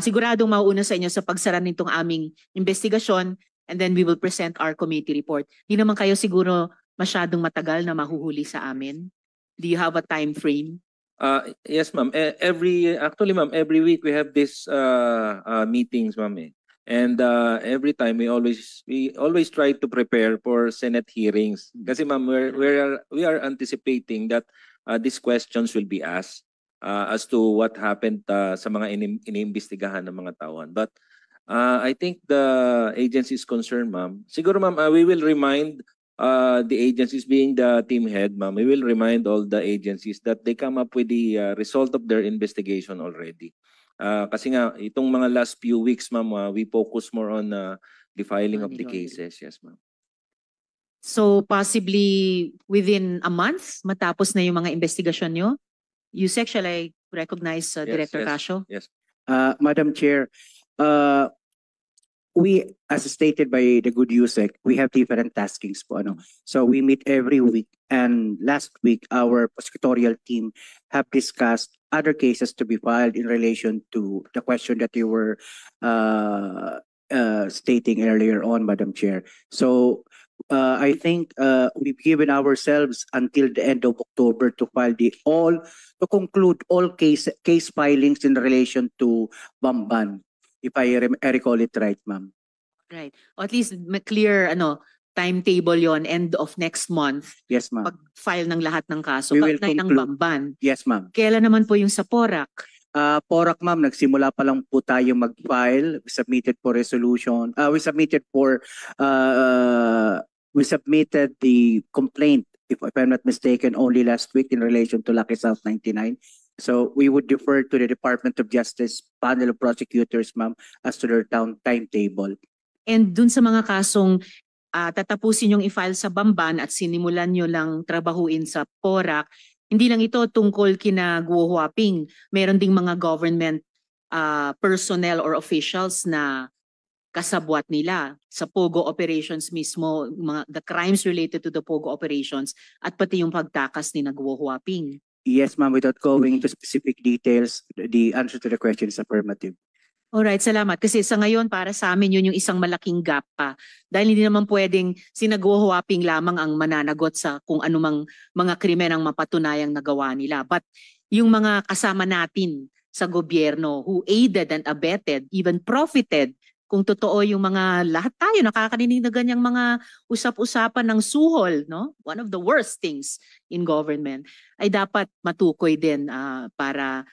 Speaker 3: Siguradong mauuna sa inyo sa pagsara nitong aming investigasyon and then we will present our committee report. Di naman kayo siguro masyadong matagal na mahuhuli sa amin? Do you have a time frame?
Speaker 9: Yes, ma'am. Actually, ma'am, every week we have this meetings, ma'am. And every time we always try to prepare for Senate hearings. Kasi, ma'am, we are anticipating that these questions will be asked as to what happened sa mga iniimbestigahan ng mga tauhan. But I think the agency is concerned, ma'am. Siguro, ma'am, we will remind the agencies, being the team head, ma'am, we will remind all the agencies that they come up with the result of their investigation already. Kasi nga, itong mga last few weeks, ma'am, we focus more on the filing of the cases. Yes, ma'am.
Speaker 3: So possibly within a month, matapos na yung mga investigasyon nyo? Yusek, shall I recognize Director Casio?
Speaker 9: Yes.
Speaker 10: Madam Chair, we, as stated by the good Yusek, we have different taskings po. So we meet every week, and last week our prosecutorial team have discussed other cases to be filed in relation to the question that you were stating earlier on, Madam Chair. So I think we've given ourselves until the end of October to conclude all case filings in relation to Bamban, if I recall it right, ma'am.
Speaker 3: Right. O at least clear timetable yon, end of next month.
Speaker 10: Yes, ma'am.
Speaker 3: Pag-file ng lahat ng kaso.
Speaker 10: We will
Speaker 3: Kaugnay ng
Speaker 10: conclude.
Speaker 3: Bamban.
Speaker 10: Yes, ma'am.
Speaker 3: Kailan naman po yung sa Porac?
Speaker 10: Porac, ma'am, nagsimula pa lang po tayo mag-file. We submitted for resolution. We submitted the complaint, if I'm not mistaken, only last week in relation to Lucky South 99. So we would defer to the Department of Justice panel of prosecutors, ma'am, as to their timetable.
Speaker 3: And dun sa mga kasong tatapusin yung i-file sa Bamban at sinimulan nyo lang trabahuin sa Porac, hindi lang ito tungkol kina Guo Huaping. Meron ding mga government personnel or officials na kasabwat nila sa Pogo operations mismo, the crimes related to the Pogo operations at pati yung pagtakas ni Guo Huaping.
Speaker 10: Yes, ma'am. Without going into specific details, the answer to the question is affirmative.
Speaker 3: Alright, salamat. Kasi sa ngayon, para sa amin, yun yung isang malaking gap pa. Dahil hindi naman pwedeng si Guo Huaping lamang ang mananagot sa kung anumang mga krimen ang mapatunayang nagawa nila. But yung mga kasama natin sa gobyerno who aided and abetted, even profited, kung totoo yung mga lahat tayo nakakarinig na ganyang mga usap-usapan ng suhol, no? One of the worst things in government, ay dapat matukoy din para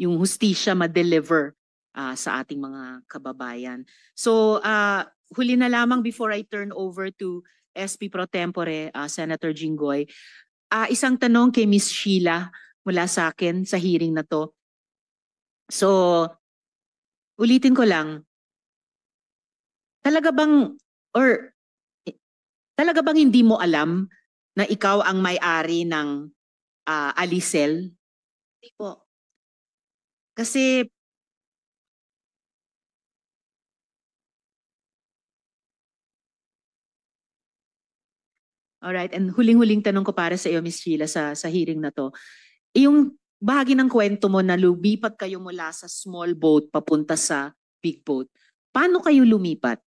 Speaker 3: yung hustisya ma-deliver sa ating mga kababayan. So, huli na lamang before I turn over to SP Pro Tempore, Senator Jinggoy. Isang tanong kay Ms. Sheila mula sa akin sa hearing na to. So, ulitin ko lang, talaga bang hindi mo alam na ikaw ang may-ari ng Alicel?
Speaker 8: Hindi po.
Speaker 3: Kasi alright, and huling-huling tanong ko para sa iyo, Miss Sheila, sa hearing na to. Yung bahagi ng kwento mo na lumipat kayo mula sa small boat papunta sa big boat, paano kayo lumipat?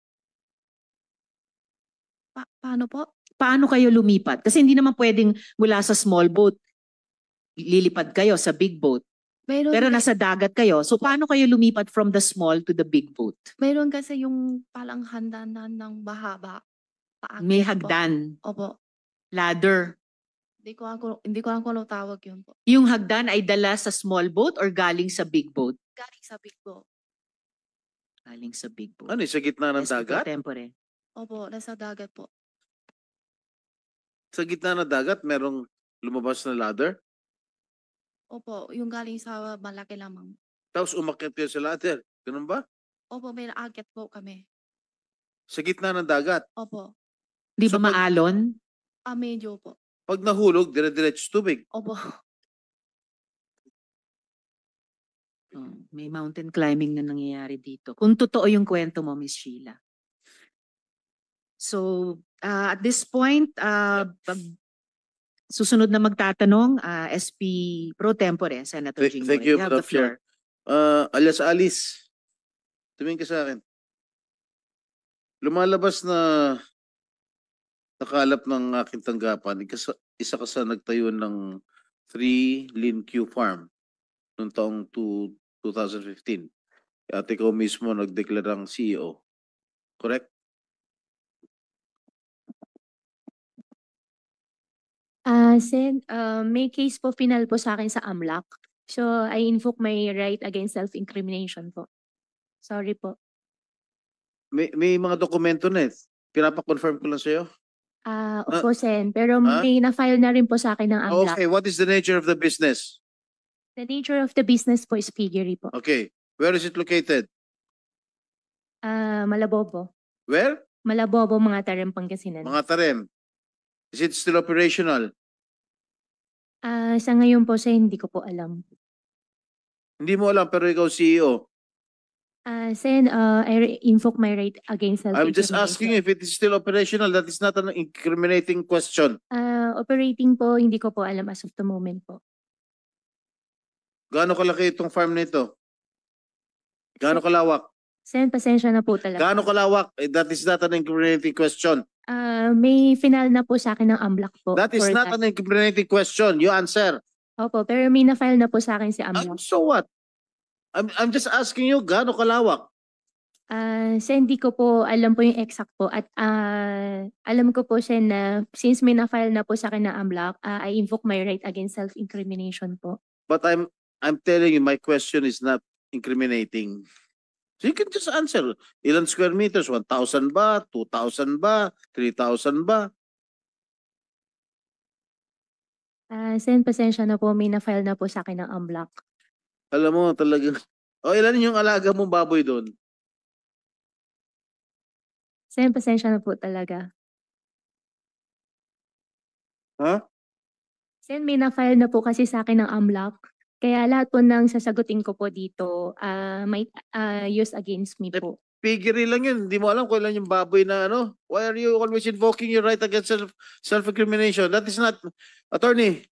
Speaker 8: Paano po?
Speaker 3: Paano kayo lumipat? Kasi hindi naman pwedeng mula sa small boat, lilipad kayo sa big boat. Pero nasa dagat kayo. So paano kayo lumipat from the small to the big boat?
Speaker 8: Mayroon kasi yung palang handanan ng bahaba. Paakyat
Speaker 3: May
Speaker 8: po.
Speaker 3: hagdan,
Speaker 8: Opo.
Speaker 3: ladder.
Speaker 8: Hindi ko alam kung ano tawag yun po.
Speaker 3: Yung hagdan ay dala sa small boat or galing sa big boat?
Speaker 8: Galing sa big boat.
Speaker 3: Galing sa big boat.
Speaker 7: Ano, sa gitna ng
Speaker 3: SP pro
Speaker 7: dagat?
Speaker 3: tempore.
Speaker 8: Opo, nasa dagat po.
Speaker 7: Sa gitna ng dagat, merong lumabas na ladder?
Speaker 8: Opo, yung galing sa malaki lamang.
Speaker 7: Tapos umakyat kayo sa ladder. Ganun ba?
Speaker 8: Opo, may naakyat po kami.
Speaker 7: Sa gitna ng dagat.
Speaker 8: Opo.
Speaker 3: Di
Speaker 7: So,
Speaker 3: ba maalon?
Speaker 8: Medyo po.
Speaker 7: Pag nahulog, dire-diretso tubig.
Speaker 8: Opo.
Speaker 3: May mountain climbing na nangyayari dito. Kung totoo yung kwento mo, Miss Sheila. So, at this point, susunod na magtatanong, SP Pro Tempore, Senator Jinggoy.
Speaker 7: Thank you,
Speaker 3: have the
Speaker 7: Madam Chair.
Speaker 3: floor.
Speaker 7: Alias Alice, tumingin ka sa akin. Lumalabas na nakalap ng aking tanggapan, isa ka sa nagtayo ng 3 Lin Q Farm noong taong 2015. At ikaw mismo nagdeklarang CEO. Correct?
Speaker 8: Sen, may case po final po sa akin sa AMLAC. So, I invoke my right against self-incrimination po. Sorry po.
Speaker 7: May mga dokumento na eh. Pinapa-confirm ko lang sa'yo.
Speaker 8: Opo, Sen. Pero may na-file na rin po sa akin ng AMLAC.
Speaker 7: Okay, what is the nature of the business?
Speaker 8: The nature of the business po is piggery po.
Speaker 7: Okay, where is it located?
Speaker 8: Malabobo.
Speaker 7: Where?
Speaker 8: Malabobo, mga Tarem, Pangasinan.
Speaker 7: Mga Tarem. Is it still operational?
Speaker 8: Sa ngayon po, Sen, hindi ko po alam.
Speaker 7: Hindi mo alam pero ikaw CEO.
Speaker 8: Sen, I invoke my right against self-incrimination.
Speaker 7: I'm just asking you if it is still operational. That is not an incriminating question.
Speaker 8: Operating po, hindi ko po alam as of the moment po.
Speaker 7: Gaano kalaki itong farm na ito? Gaano kalawak?
Speaker 8: Sen, pasensya na po talaga.
Speaker 7: Gaano kalawak? That is not an incriminating question.
Speaker 8: May final na po sa akin ng AMLAC po.
Speaker 7: That is
Speaker 8: for
Speaker 7: not an incriminating question. You answer.
Speaker 8: Opo, pero may na-file na po sa akin si AMLAC.
Speaker 7: So what? I'm just asking you, gaano kalawak?
Speaker 8: Sen, hindi ko po alam po yung exact po. At alam ko po, Sen, na since may na-file na po sa akin ng AMLAC, I invoke my right against self-incrimination po.
Speaker 7: But I'm telling you, my question is not incriminating. So you can just answer. Ilan square meters? 1,000 ba? 2,000 ba? 3,000 ba?
Speaker 8: Sen, pasensya na po, may na-file na po sa akin ng AMLAC.
Speaker 7: Alam mo talaga. Ilan yung alaga mong baboy doon?
Speaker 8: Sen, pasensya na po talaga.
Speaker 7: Ha?
Speaker 8: Sen, may na-file na po kasi sa akin ng AMLAC. Kaya lahat po ng sasagutin ko po dito, may use against me po.
Speaker 7: Piggery lang yun. Hindi mo alam kung ilan yung baboy na ano. Why are you always invoking your right against self-incrimination? That is not, Attorney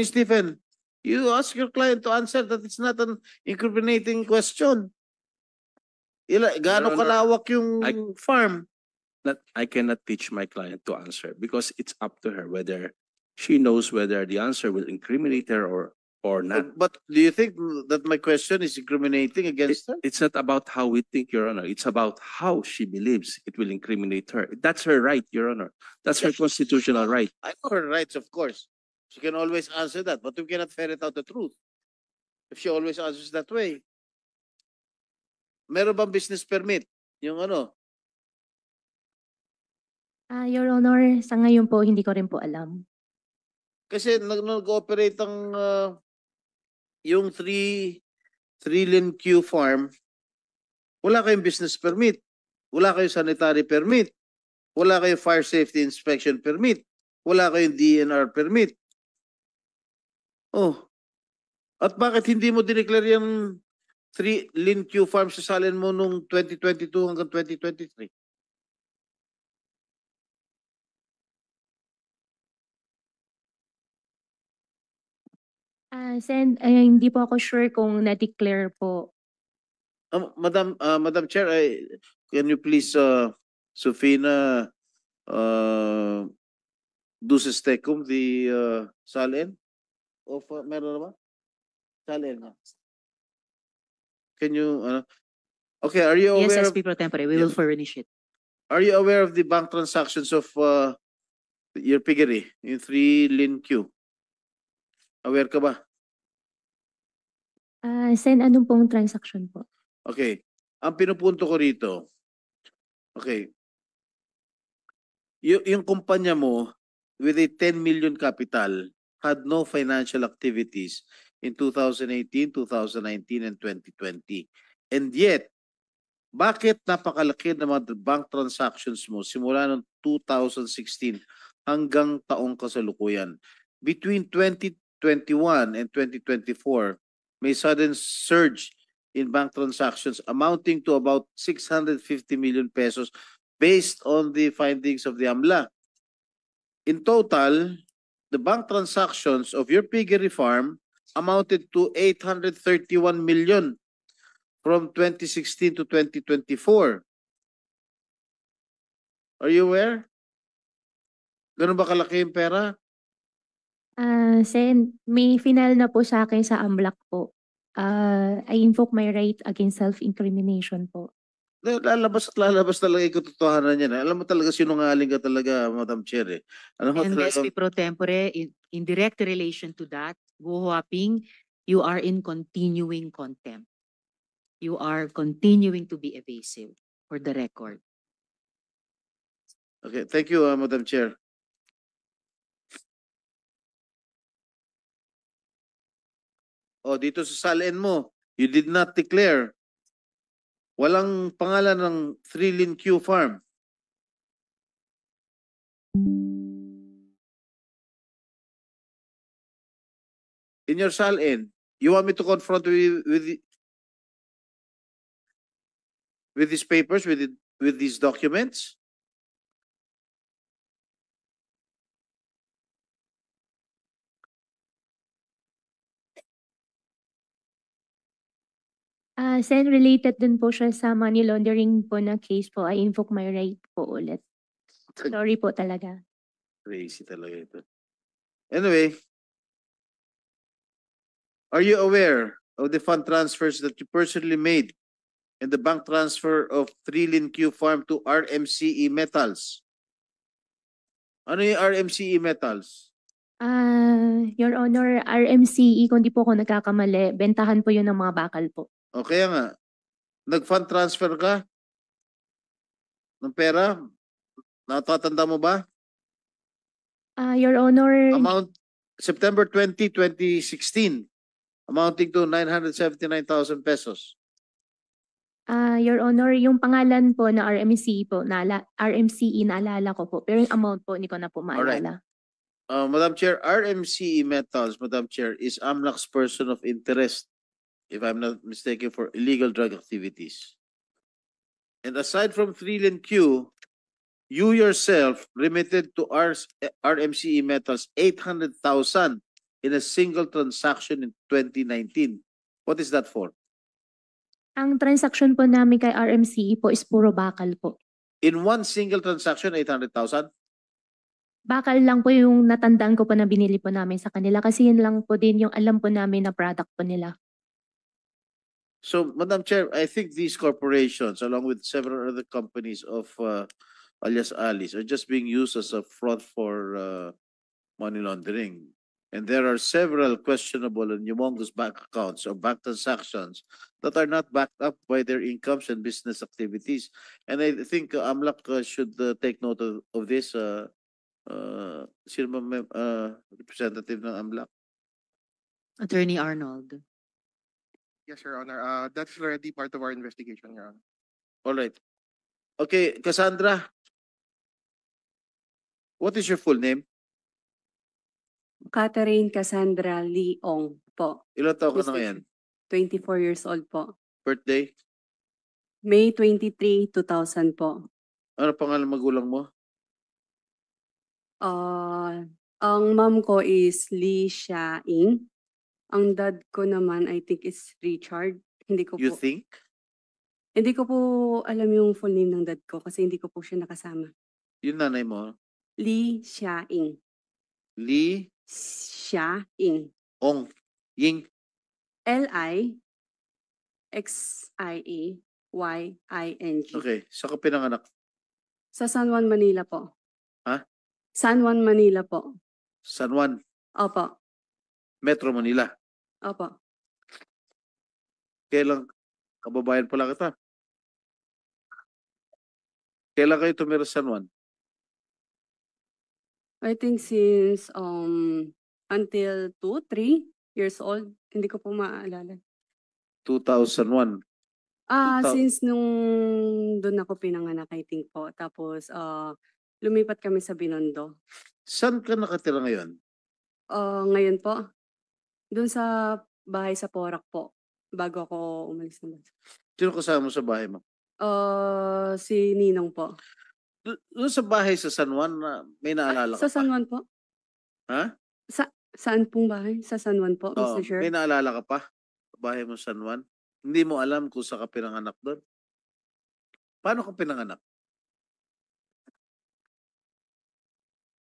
Speaker 7: Stephen, you ask your client to answer that it's not an incriminating question. Gaano kalawak yung farm?
Speaker 13: I cannot teach my client to answer because it's up to her whether she knows whether the answer will incriminate her or not.
Speaker 7: But do you think that my question is incriminating against her?
Speaker 13: It's not about how we think, Your Honor. It's about how she believes it will incriminate her. That's her right, Your Honor. That's her constitutional right.
Speaker 7: I know her rights, of course. She can always answer that, but we cannot ferret out the truth if she always answers that way. Meron bang business permit? Yung ano?
Speaker 8: Your Honor, sa ngayon po, hindi ko rin po alam.
Speaker 7: Kasi nag-ooperate ang yung 3 Q farm, wala kayong business permit, wala kayong sanitary permit, wala kayong fire safety inspection permit, wala kayong DNR permit. Oh, at bakit hindi mo dineclare yung 3 Lin Q farms sa salin mo nung 2022 hanggang 2023?
Speaker 8: Hindi po ako sure kung na-declare po.
Speaker 7: Madam Chair, can you please, Sofina, duces tecum the salin? Of meron na ba? Salin. Can you, okay, are you
Speaker 3: Yes,
Speaker 7: aware of,
Speaker 3: SP Pro Tempore, we will furnish it.
Speaker 7: are you aware of the bank transactions of your piggery, yung 3 Lin Q? Aware ka ba?
Speaker 8: Sen, anong pong transaction po?
Speaker 7: Okay. Ang pinupunto ko rito, okay, yung kumpanya mo with a 10 million capital had no financial activities in 2018, 2019, and 2020. And yet, bakit napakalaki ng mga bank transactions mo simula noong 2016 hanggang taong kasalukuyan? Between 2021 and 2024, may sudden surge in bank transactions amounting to about 650 million pesos based on the findings of the AMLA. In total, the bank transactions of your piggery farm amounted to 831 million from 2016 to 2024. Are you aware? Ganun ba kalaki yung pera?
Speaker 8: Sen, may final na po sa akin sa AMLAC po. I invoke my right against self-incrimination po.
Speaker 7: Lalabas at lalabas talaga yung katotohanan yan. Alam mo talaga sinungaling ka talaga, Madam Chair. Alam mo
Speaker 3: And
Speaker 7: talaga,
Speaker 3: SP Pro Tempore, in direct relation to that, Guo Huaping, you are in continuing contempt. You are continuing to be evasive, for the record.
Speaker 7: okay, thank you, Madam Chair. Oh, dito sa salin mo, you did not declare. Walang pangalan ng 3 Lin Q farm. In your salin, you want me to confront you with these papers, with these documents?
Speaker 8: Sen, related din po siya sa money laundering po na case po. I invoke my right po ulit. Sorry po talaga.
Speaker 7: Crazy talaga ito. Anyway, are you aware of the fund transfers that you personally made and the bank transfer of 3 Lin Q farm to RMCE Metals? Ano yung RMCE Metals?
Speaker 8: Your Honor, RMCE, kung di po ako nagkakamali, bentahan po yun ng mga bakal po.
Speaker 7: O kaya nga, nag-fund transfer ka ng pera? Natatanda mo ba?
Speaker 8: Your Honor,
Speaker 7: Amount, September 20, 2016, amounting to 979,000 pesos.
Speaker 8: Your Honor, yung pangalan po na RMCE po, RMCE naalala ko po, pero yung amount po, hindi ko na po maalala.
Speaker 7: Madam Chair, RMCE Metals, Madam Chair, is AMLAC's person of interest, if I'm not mistaken, for illegal drug activities. And aside from 3 Lin Q, you yourself remitted to RMCE Metals 800,000 in a single transaction in 2019. What is that for?
Speaker 8: Ang transaction po namin kay RMCE po is puro bakal po.
Speaker 7: In one single transaction, 800,000?
Speaker 8: Bakal lang po yung natandaan ko po na binili po namin sa kanila kasi yun lang po din yung alam po namin na product po nila.
Speaker 7: So, Madam Chair, I think these corporations, along with several other companies of alias Alice, are just being used as a front for money laundering. And there are several questionable and humongous bank accounts or bank transactions that are not backed up by their incomes and business activities. And I think AMLAC should take note of this. Sino ba representative ng AMLAC?
Speaker 3: Attorney Arnold.
Speaker 14: Yes, Your Honor. That's already part of our investigation, Your Honor.
Speaker 7: All right. Okay, Cassandra. What is your full name?
Speaker 1: Catherine Cassandra Leong po.
Speaker 7: Ilan taon ka na
Speaker 1: Mr.
Speaker 7: ngayon?
Speaker 1: 24 years old po.
Speaker 7: Birthday?
Speaker 1: May 23, 2000 po.
Speaker 7: Ano pangalan magulang mo?
Speaker 1: Ang mom ko is Lee Xia Ing. Ang dad ko naman, I think, is Richard. Hindi ko
Speaker 7: You
Speaker 1: po,
Speaker 7: think?
Speaker 1: hindi ko po alam yung full name ng dad ko kasi hindi ko po siya nakasama.
Speaker 7: Yung nanay mo?
Speaker 1: Lee Xia Ing.
Speaker 7: Lee
Speaker 1: Xia Ing.
Speaker 7: Ong Ying.
Speaker 1: Lixiaying.
Speaker 7: Okay, saan ka pinanganak?
Speaker 1: Sa San Juan, Manila po.
Speaker 7: Ha?
Speaker 1: San Juan, Manila po.
Speaker 7: San Juan,
Speaker 1: Opo.
Speaker 7: Metro Manila.
Speaker 1: Opo.
Speaker 7: Kailan, kababayan pala kita. Kailan kayo tumira sa San Juan?
Speaker 1: I think since until 2, 3 years old. Hindi ko po maalala.
Speaker 7: 2001. 2000.
Speaker 1: Since nung doon ako pinanganak, I think po. Tapos lumipat kami sa Binondo.
Speaker 7: Saan ka nakatira ngayon?
Speaker 1: Ngayon po, doon sa bahay sa Porac po. Bago ako umalis ng bansa.
Speaker 7: Sino kasama mo sa bahay mo?
Speaker 1: Si Ninong po.
Speaker 7: Doon sa bahay sa San Juan, may naalala ka
Speaker 1: Sa San
Speaker 7: pa?
Speaker 1: Juan po.
Speaker 7: Ha?
Speaker 1: Saan pong bahay? Sa San Juan po,
Speaker 7: Oo,
Speaker 1: Mr. Chair?
Speaker 7: may naalala ka pa? Bahay mo sa San Juan? Hindi mo alam kung saan ka pinanganak doon? Paano ka pinanganak?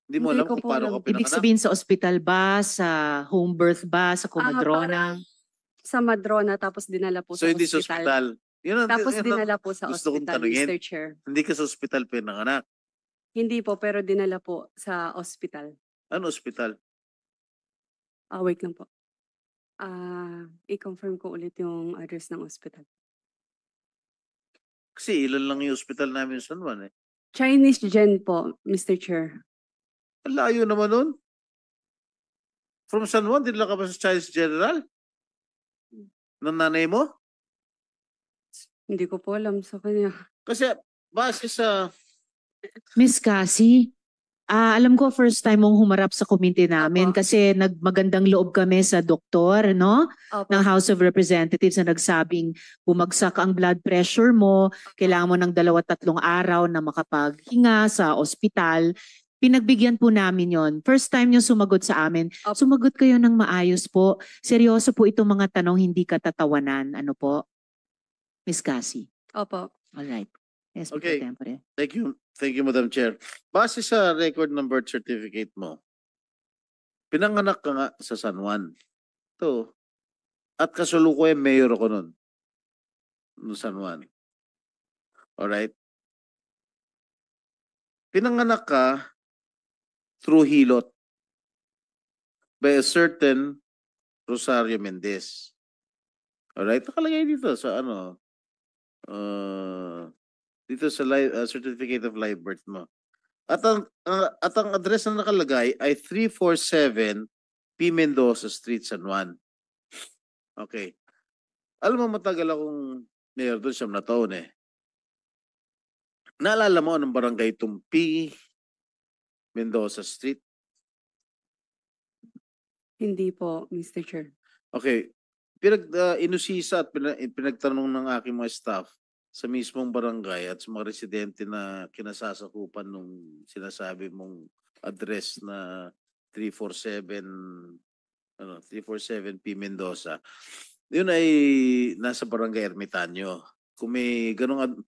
Speaker 7: Hindi mo
Speaker 1: Hindi
Speaker 7: alam
Speaker 1: ko
Speaker 7: kung
Speaker 1: po
Speaker 7: paano
Speaker 1: alam.
Speaker 7: ka
Speaker 3: Ibig
Speaker 7: pinanganak?
Speaker 3: sabihin sa ospital ba, sa home birth ba, sa Comadrona?
Speaker 1: Sa Madrona, tapos dinala po
Speaker 7: So
Speaker 1: sa
Speaker 7: hindi sa
Speaker 1: ospital.
Speaker 7: ospital. Yun ang,
Speaker 1: Tapos
Speaker 7: yun ang
Speaker 1: dinala po sa
Speaker 7: gusto kong
Speaker 1: ospital,
Speaker 7: tanungin.
Speaker 1: Mr. Chair.
Speaker 7: Hindi ka sa ospital pinanganak.
Speaker 1: Hindi po, pero dinala po sa ospital.
Speaker 7: Ano ospital?
Speaker 1: Wait lang po. I-confirm ko ulit yung address ng ospital.
Speaker 7: Kasi ilan lang yung ospital namin sa San Juan eh.
Speaker 1: Chinese Gen po, Mr. Chair.
Speaker 7: Ang layo naman nun. From San Juan, dinala ka ba sa Chinese General? Ng nanay mo?
Speaker 1: Hindi ko po alam sa kanya.
Speaker 7: Kasi base sa...
Speaker 3: Miss Cassie, alam ko first time mong humarap sa committee namin kasi nagmagandang loob kami sa doktor, no?
Speaker 1: Opo.
Speaker 3: Ng House of Representatives na nagsabing bumagsak ang blood pressure mo, kailangan mo ng 2-3 araw na makapaghinga sa ospital. Pinagbigyan po namin yon. First time nyo sumagot sa amin. Sumagot kayo ng maayos po. Seryoso po itong mga tanong, hindi katatawanan. Ano po? Miss Cassie.
Speaker 1: Opo.
Speaker 3: Alright. Yes,
Speaker 7: Okay.
Speaker 3: Mr. Tempore.
Speaker 7: Thank you. Thank you, Madam Chair. Base sa record ng birth certificate mo, pinanganak ka nga sa San Juan. Ito. At kasalukuyan, mayor ako nun. No San Juan. Alright? Pinanganak ka through hilot by a certain Rosario Mendez. Alright? Nakalagay dito sa ano, dito sa certificate of live birth mo. At ang address na nakalagay ay 347 P. Mendoza Street, San Juan. Okay. Alam mo, matagal akong mayor doon, 7 na taon eh. Naalala mo anong barangay itong P. Mendoza Street?
Speaker 1: Hindi po, Mr. Chair.
Speaker 7: Okay. Inusisa at pinagtanong ng aking mga staff sa mismong barangay at sa mga residente na kinasasakupan nung sinasabi mong address na 347 P. Mendoza. Yun ay nasa barangay Ermitanyo. Kung may ganong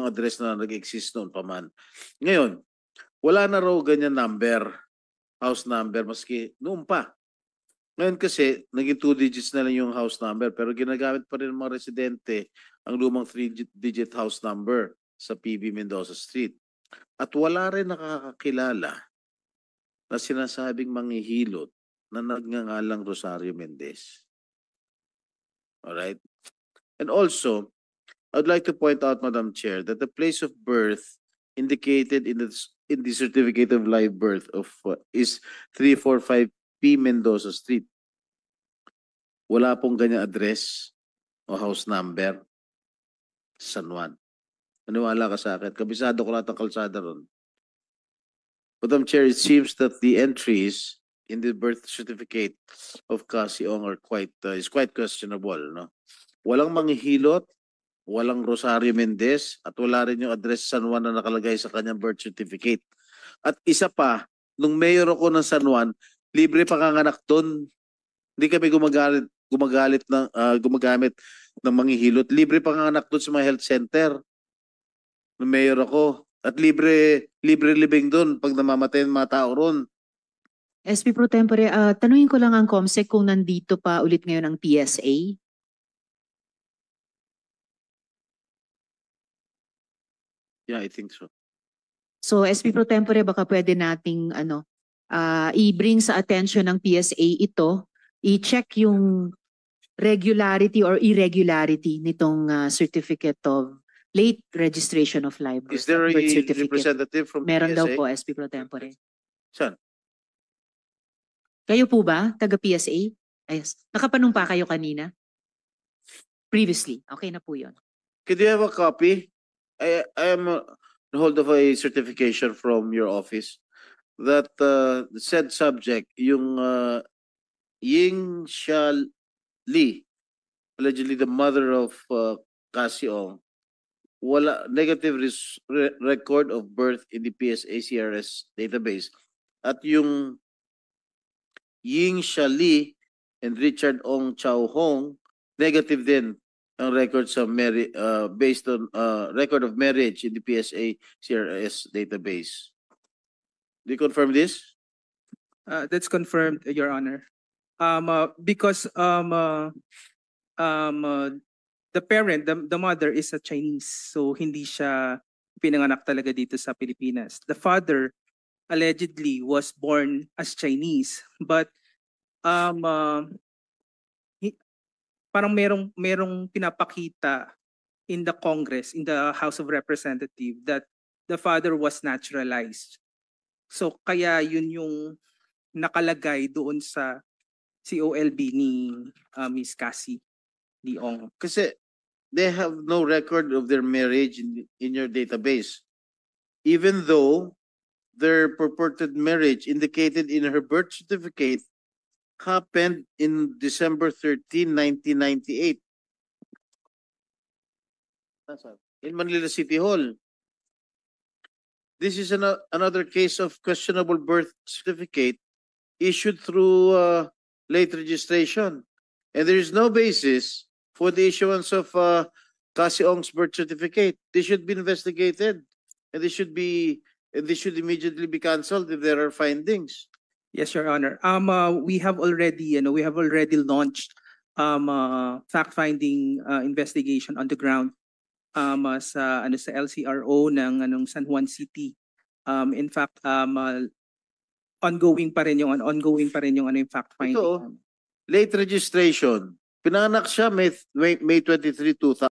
Speaker 7: address na nag-exist noon pa man. Ngayon, wala na raw ganyan number, house number, maski noon pa. Ngayon kasi, naging 2 digits na lang yung house number, pero ginagamit pa rin ng mga residente ang lumang 3-digit house number sa PB Mendoza Street. At wala rin nakakakilala na sinasabing manghihilot na nagngangalang Rosario Mendez. Alright? And also, I'd like to point out, Madam Chair, that the place of birth indicated in the certificate of live birth of is 345 P. Mendoza Street. Wala pong ganyan address o house number sa San Juan. Maniwala ka sa akin. Kabisado ko lahat ng kalsada ron. Madam Chair, it seems that the entries in the birth certificate of Cassie Ong are quite questionable, no? Walang manghihilot, walang Rosario Mendez, at wala rin yung address San Juan na nakalagay sa kanyang birth certificate. At isa pa, nung mayor ako ng San Juan, libre panganganak doon. Hindi kami gumagamit ng manghihilot. Libre panganganak doon sa mga health center. Nung mayor ako. At libre libing doon pag namamatay ang mga tao ron.
Speaker 3: SP Pro Tempore, tanungin ko lang ang COMSEC kung nandito pa ulit ngayon ang PSA.
Speaker 7: Yeah, I think so.
Speaker 3: So SP Pro Tempore, baka pwede nating i-bring sa attention ng PSA ito, i-check yung regularity or irregularity nitong certificate of late registration of live birth.
Speaker 7: Is there a
Speaker 3: birth certificate.
Speaker 7: representative from
Speaker 3: Meron daw
Speaker 7: PSA?
Speaker 3: po, SP Pro Tempore.
Speaker 7: Saan?
Speaker 3: Kayo po ba, taga PSA? Ayos. Nakapanumpa kayo kanina? Previously. Okay na po yun.
Speaker 7: Could you have a copy? I am on hold of a certification from your office that said subject, yung Ying Xia Li, allegedly the mother of Cassie Ong, wala negative record of birth in the PSA CRS database. At yung Ying Xia Li and Richard Ong Chow Hong, negative din ang record sa based on record of marriage in the PSA CRS database. Do you confirm this?
Speaker 15: That's confirmed, Your Honor. Because the parent, the mother is a Chinese, so hindi siya pinanganak talaga dito sa Pilipinas. The father allegedly was born as Chinese, but parang merong pinapakita in the Congress, in the House of Representatives, that the father was naturalized. So kaya yun yung nakalagay doon sa COLB ni Miss Cassie Ong.
Speaker 7: Kasi they have no record of their marriage in your database. Even though their purported marriage indicated in her birth certificate happened in December 13, 1998. In Manila City Hall. This is another case of questionable birth certificate issued through late registration. And there is no basis for the issuance of Cassie Ong's birth certificate. They should be investigated, and they should immediately be cancelled if there are findings.
Speaker 15: Yes, Your Honor. We have already launched fact-finding investigation on the ground sa LCRO ng San Juan City. In fact, ongoing pa rin yung fact-finding.
Speaker 7: Ito, late registration. Pinanganak siya May 23, 2000.